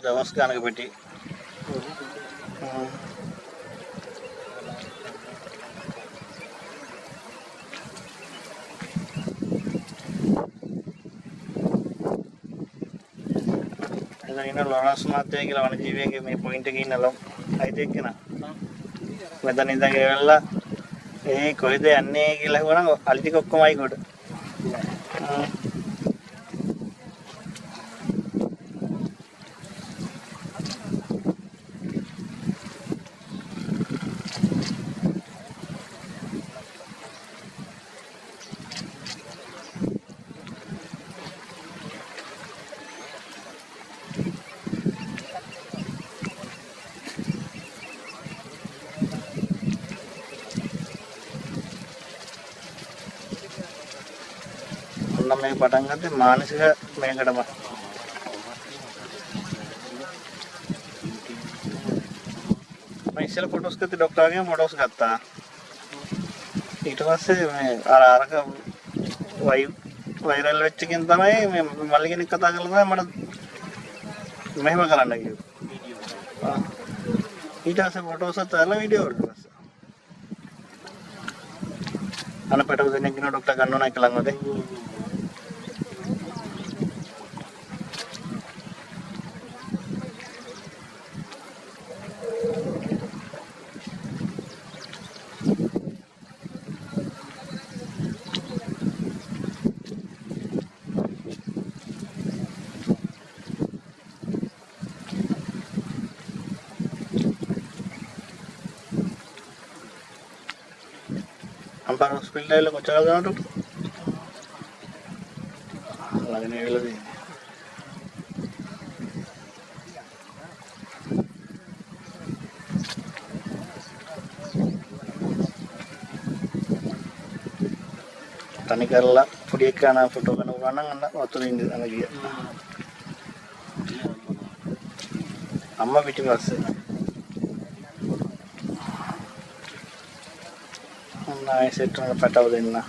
දවස් ගානක පිටි. එතන ලොරන්ස් මාත්‍යා කියලා වනජීවියන්ගේ මේ පොයින්ට් එකේ ඉන්න අයිති එක්කෙනා. මෙතන ඉඳන් ගෙවලා කොහෙද යන්නේ කියලා හුවනම් අලි ටික ඔක්කොම අයි කොට. මේ පටන් ගත්තේ මානසික මේකටම. මම ඉස්සෙල්ලා ෆොටෝස් ගත්තේ ડોක්ටර්ගෙන් ෆොටෝස් ගත්තා. ඊට පස්සේ මේ අරක වයිරල් වෙච්ච එකෙන් තමයි මේ මල්ලි කෙනෙක් කතා කරලා තමයි මට මෙහෙම කරන්න කිව්වා. ඊට පස්සේ ෆොටෝස් අතලා වීඩියෝ වලට පස්සේ. අනපටව දෙන්නේ කිනෝ ડોක්ටර් ගන්නව නැහැ කියලා ළඟදී. අම්පාර හොස්පිටල් එකේ කොච්චර ගානට ළඟ නේ වෙලා තියෙන්නේ. තනි කරලා පොඩි එකන ෆොටෝ ගන්න උනා නම් අන්න වතුරින් ඉඳන් ගියා. අම්මා පිටිපස්සේ नाइस सेट में पटाव देना